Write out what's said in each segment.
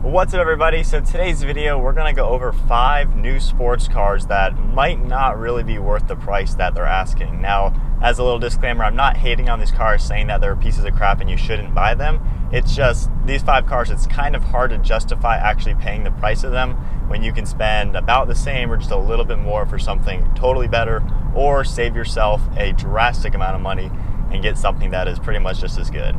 What's up, everybody? So today's video, we're going to go over 5 new sports cars that might not really be worth the price that they're asking. Now, as a little disclaimer, I'm not hating on these cars saying that they're pieces of crap and you shouldn't buy them. It's just these 5 cars, it's kind of hard to justify actually paying the price of them when you can spend about the same or just a little bit more for something totally better, or save yourself a drastic amount of money and get something that is pretty much just as good.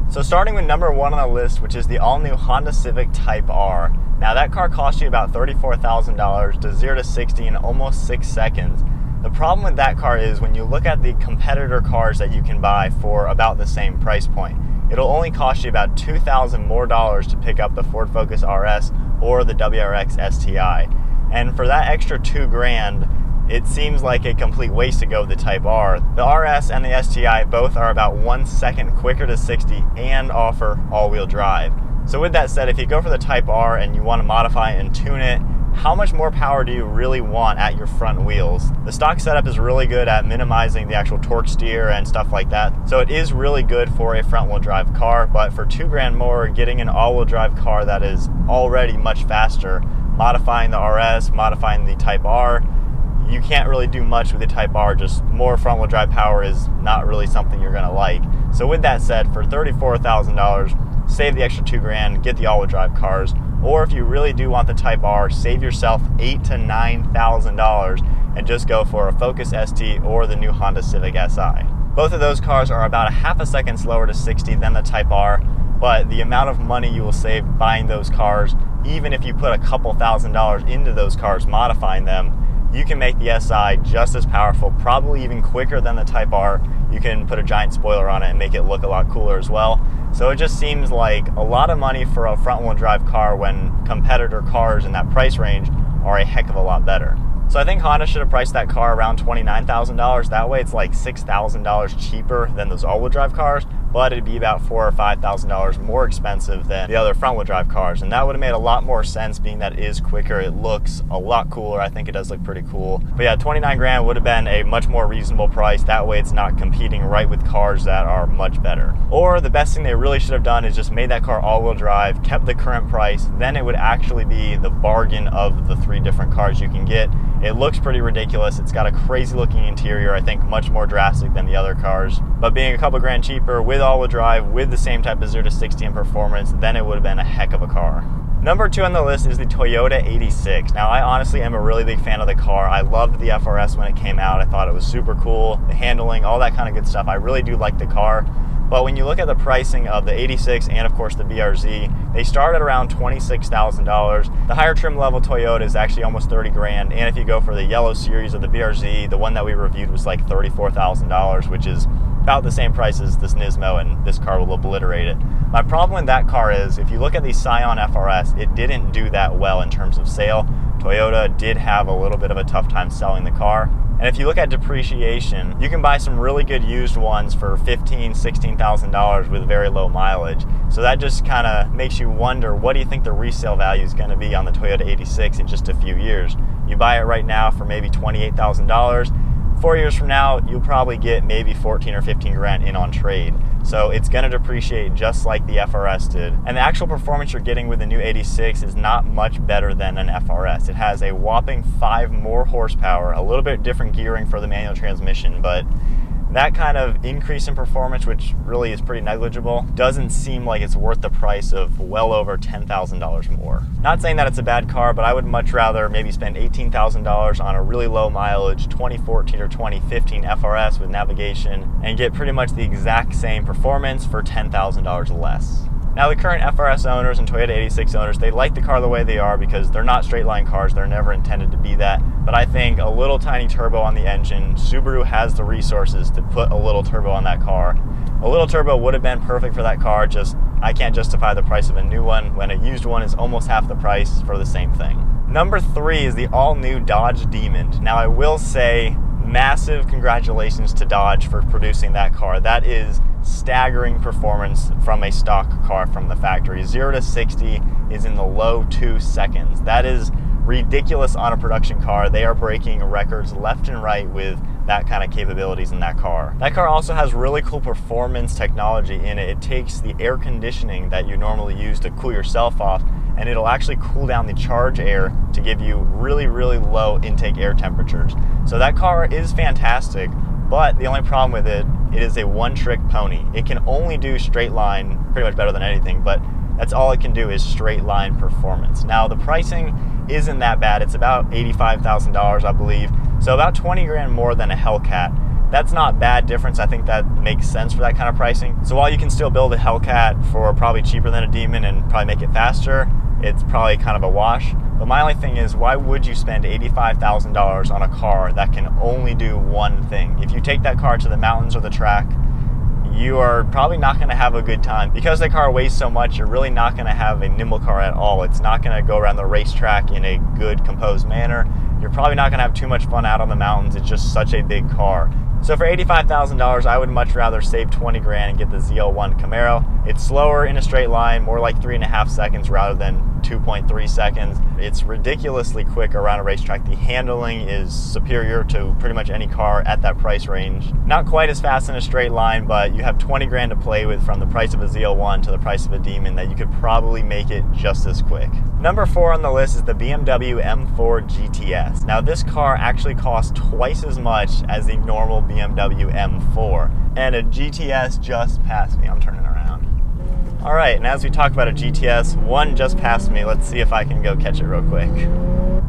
So starting with number 1 on the list, which is the all-new Honda Civic Type R. Now that car cost you about $34,000 to 0 to 60 in almost 6 seconds. The problem with that car is when you look at the competitor cars that you can buy for about the same price point, it'll only cost you about $2,000 more to pick up the Ford Focus RS or the WRX STI. And for that extra $2,000, it seems like a complete waste to go with the Type R. The RS and the STI both are about 1 second quicker to 60 and offer all-wheel drive. So with that said, if you go for the Type R and you want to modify it and tune it, how much more power do you really want at your front wheels? The stock setup is really good at minimizing the actual torque steer and stuff like that. So it is really good for a front-wheel drive car, but for $2,000 more, getting an all-wheel drive car that is already much faster, modifying the RS, modifying the Type R, you can't really do much with the Type R. Just more front-wheel drive power is not really something you're gonna like. So with that said, for $34,000, save the extra $2,000, get the all-wheel drive cars. Or if you really do want the Type R, save yourself $8,000 to $9,000 and just go for a Focus ST or the new Honda Civic Si. Both of those cars are about a half a second slower to 60 than the Type R, but the amount of money you will save buying those cars, even if you put a couple $1,000s into those cars modifying them, you can make the SI just as powerful, probably even quicker than the Type R. You can put a giant spoiler on it and make it look a lot cooler as well. So it just seems like a lot of money for a front-wheel drive car when competitor cars in that price range are a heck of a lot better. So I think Honda should have priced that car around $29,000. That way it's like $6,000 cheaper than those all-wheel drive cars, but it'd be about $4,000 or $5,000 more expensive than the other front-wheel drive cars. And that would have made a lot more sense, being that it is quicker. It looks a lot cooler. I think it does look pretty cool. But yeah, $29,000 would have been a much more reasonable price. That way it's not competing right with cars that are much better. Or the best thing they really should have done is just made that car all-wheel drive, kept the current price, then it would actually be the bargain of the 3 different cars you can get. It looks pretty ridiculous. It's got a crazy looking interior, I think much more drastic than the other cars. But being a couple grand cheaper with all-wheel drive, with the same type of 0 to 60 in performance, then it would have been a heck of a car. Number 2 on the list is the Toyota 86. Now, I honestly am a really big fan of the car. I loved the FRS when it came out. I thought it was super cool, the handling, all that kind of good stuff. I really do like the car. But when you look at the pricing of the 86 and of course the BRZ, they start at around $26,000. The higher trim level Toyota is actually almost $30,000. And if you go for the yellow series of the BRZ, the one that we reviewed was like $34,000, which is about the same price as this Nismo, and this car will obliterate it. My problem with that car is, if you look at the Scion FRS, it didn't do that well in terms of sale. Toyota did have a little bit of a tough time selling the car. And if you look at depreciation, you can buy some really good used ones for $15,000, $16,000 with very low mileage. So that just kind of makes you wonder, what do you think the resale value is going to be on the Toyota 86 in just a few years? You buy it right now for maybe $28,000. 4 years from now, you'll probably get maybe 14 or 15 grand in on trade. So it's going to depreciate just like the FRS did. And the actual performance you're getting with the new 86 is not much better than an FRS. It has a whopping 5 more horsepower, a little bit different gearing for the manual transmission, but that kind of increase in performance, which really is pretty negligible, doesn't seem like it's worth the price of well over $10,000 more. Not saying that it's a bad car, but I would much rather maybe spend $18,000 on a really low mileage 2014 or 2015 FRS with navigation and get pretty much the exact same performance for $10,000 less. Now, the current FRS owners and Toyota 86 owners, they like the car the way they are because they're not straight line cars. They're never intended to be that. But I think a little tiny turbo on the engine, Subaru has the resources to put a little turbo on that car. A little turbo would have been perfect for that car, just I can't justify the price of a new one when a used one is almost half the price for the same thing. Number 3 is the all-new Dodge Demon. Now, I will say massive congratulations to Dodge for producing that car. That is staggering performance from a stock car from the factory. 0 to 60 is in the low 2 seconds. That is ridiculous on a production car. They are breaking records left and right with that kind of capabilities in that car. That car also has really cool performance technology in it. It takes the air conditioning that you normally use to cool yourself off, and it'll actually cool down the charge air to give you really, really low intake air temperatures. So that car is fantastic, but the only problem with it is a one-trick pony. It can only do straight line, pretty much better than anything, but that's all it can do is straight line performance. Now the pricing isn't that bad. It's about $85,000, I believe. So about 20 grand more than a Hellcat. That's not bad difference. I think that makes sense for that kind of pricing. So while you can still build a Hellcat for probably cheaper than a Demon and probably make it faster, it's probably kind of a wash. But my only thing is, why would you spend $85,000 on a car that can only do one thing? If you take that car to the mountains or the track, you are probably not going to have a good time. Because the car weighs so much, you're really not going to have a nimble car at all. It's not going to go around the racetrack in a good, composed manner. You're probably not going to have too much fun out on the mountains. It's just such a big car. So for $85,000, I would much rather save 20 grand and get the ZL1 Camaro. It's slower in a straight line, more like 3.5 seconds rather than 2.3 seconds. It's ridiculously quick around a racetrack. The handling is superior to pretty much any car at that price range. Not quite as fast in a straight line, but you have 20 grand to play with from the price of a ZL1 to the price of a Demon that you could probably make it just as quick. Number 4 on the list is the BMW M4 GTS. Now this car actually costs twice as much as the normal BMW M4, and a GTS just passed me. I'm turning around. All right, and as we talk about a GTS, one just passed me. Let's see if I can go catch it real quick.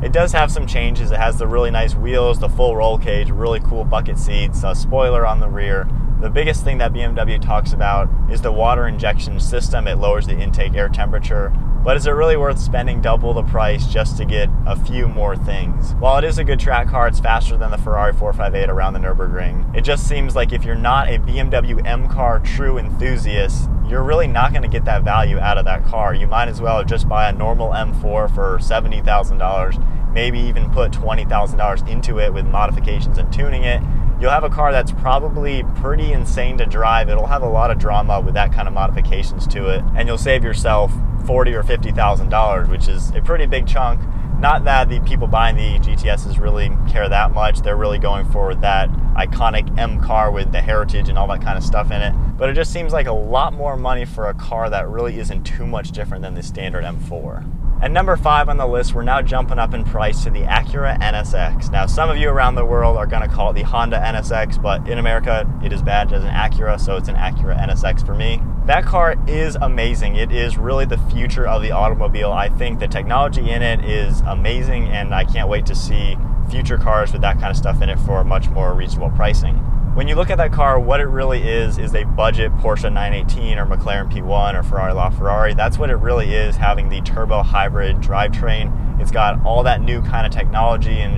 It does have some changes. It has the really nice wheels, the full roll cage, really cool bucket seats, a spoiler on the rear. The biggest thing that BMW talks about is the water injection system. It lowers the intake air temperature. But is it really worth spending double the price just to get a few more things? While it is a good track car, it's faster than the Ferrari 458 around the Nürburgring. It just seems like if you're not a BMW M car true enthusiast, you're really not going to get that value out of that car. You might as well just buy a normal M4 for $70,000, maybe even put $20,000 into it with modifications and tuning it. You'll have a car that's probably pretty insane to drive. It'll have a lot of drama with that kind of modifications to it, and you'll save yourself $40,000 or $50,000, which is a pretty big chunk. Not that the people buying the GTSs really care that much. They're really going for that iconic M car with the heritage and all that kind of stuff in it. But it just seems like a lot more money for a car that really isn't too much different than the standard M4. At number 5 on the list, we're now jumping up in price to the Acura NSX. Now, some of you around the world are going to call it the Honda NSX, but in America, it is badged as an Acura, so it's an Acura NSX for me. That car is amazing. It is really the future of the automobile. I think the technology in it is amazing, and I can't wait to see future cars with that kind of stuff in it for much more reasonable pricing. When you look at that car, what it really is a budget Porsche 918 or McLaren P1 or Ferrari LaFerrari. That's what it really is, having the turbo hybrid drivetrain. It's got all that new kind of technology, and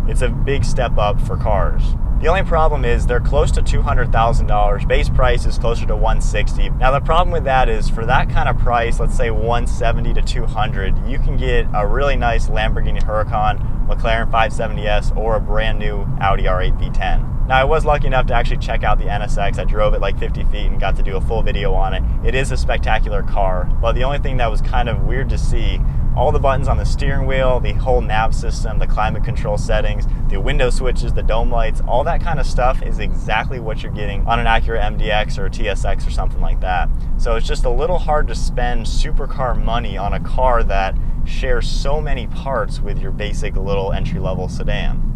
it's a big step up for cars. The only problem is they're close to $200,000. Base price is closer to $160,000. Now the problem with that is, for that kind of price, let's say $170,000 to $200,000, you can get a really nice Lamborghini Huracan, McLaren 570S, or a brand new Audi R8 V10. Now, I was lucky enough to actually check out the NSX. I drove it like 50 feet and got to do a full video on it. It is a spectacular car, but the only thing that was kind of weird to see, all the buttons on the steering wheel, the whole nav system, the climate control settings, the window switches, the dome lights, all that kind of stuff is exactly what you're getting on an Acura MDX or a TSX or something like that. So it's just a little hard to spend supercar money on a car that shares so many parts with your basic little entry-level sedan.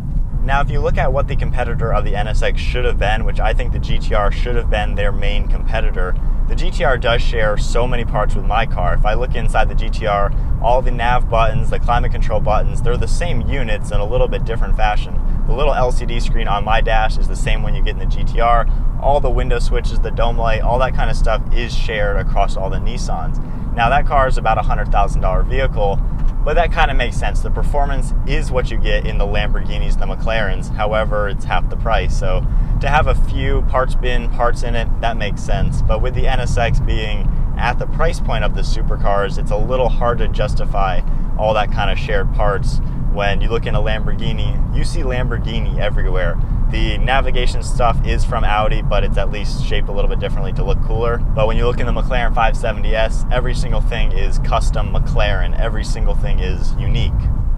Now, if you look at what the competitor of the NSX should have been, which I think the GTR should have been their main competitor, the GTR does share so many parts with my car. If I look inside the GTR, all the nav buttons, the climate control buttons, they're the same units in a little bit different fashion. The little LCD screen on my dash is the same one you get in the GTR. All the window switches, the dome light, all that kind of stuff is shared across all the Nissans. Now, that car is about a $100,000 vehicle, but that kind of makes sense. The performance is what you get in the Lamborghinis, the McLarens. However, it's half the price. So to have a few parts bin parts in it, that makes sense. But with the NSX being at the price point of the supercars, it's a little hard to justify all that kind of shared parts. When you look in a Lamborghini, you see Lamborghini everywhere. The navigation stuff is from Audi, but it's at least shaped a little bit differently to look cooler. But when you look in the McLaren 570S, every single thing is custom McLaren. Every single thing is unique.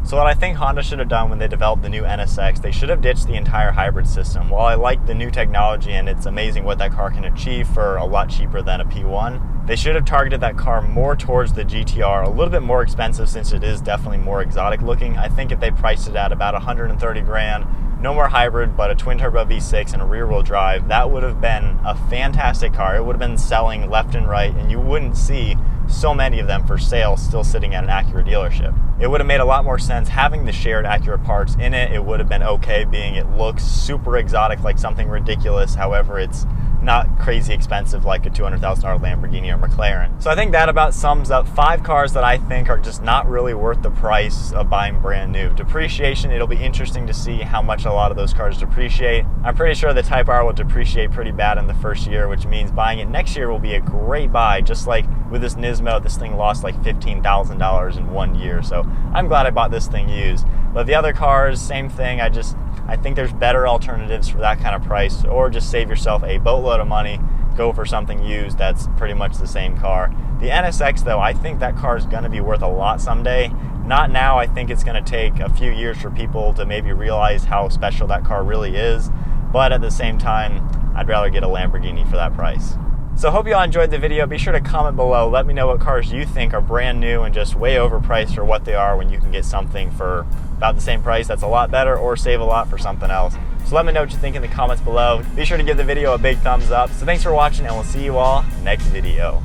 So what I think Honda should have done when they developed the new NSX, they should have ditched the entire hybrid system. While I like the new technology and it's amazing what that car can achieve for a lot cheaper than a P1, they should have targeted that car more towards the GTR, a little bit more expensive since it is definitely more exotic looking. I think if they priced it at about 130 grand, no more hybrid, but a twin turbo V6 and a rear wheel drive, that would have been a fantastic car. It would have been selling left and right, and you wouldn't see so many of them for sale still sitting at an Acura dealership. It would have made a lot more sense having the shared Acura parts in it. It would have been okay being it looks super exotic, like something ridiculous. However, it's not crazy expensive like a $200,000 Lamborghini or McLaren. So I think that about sums up 5 cars that I think are just not really worth the price of buying brand new. Depreciation, it'll be interesting to see how much a lot of those cars depreciate. I'm pretty sure the Type R will depreciate pretty bad in the first year, which means buying it next year will be a great buy. Just like with this Nismo, this thing lost like $15,000 in 1 year. So I'm glad I bought this thing used. But the other cars, same thing. I think there's better alternatives for that kind of price, or just save yourself a boatload of money, go for something used that's pretty much the same car. The NSX though, I think that car is going to be worth a lot someday. Not now. I think it's going to take a few years for people to maybe realize how special that car really is, but at the same time, I'd rather get a Lamborghini for that price. So hope you all enjoyed the video. Be sure to comment below. Let me know what cars you think are brand new and just way overpriced for what they are, when you can get something for about the same price that's a lot better, or save a lot for something else. So let me know what you think in the comments below. Be sure to give the video a big thumbs up. So thanks for watching, and we'll see you all next video.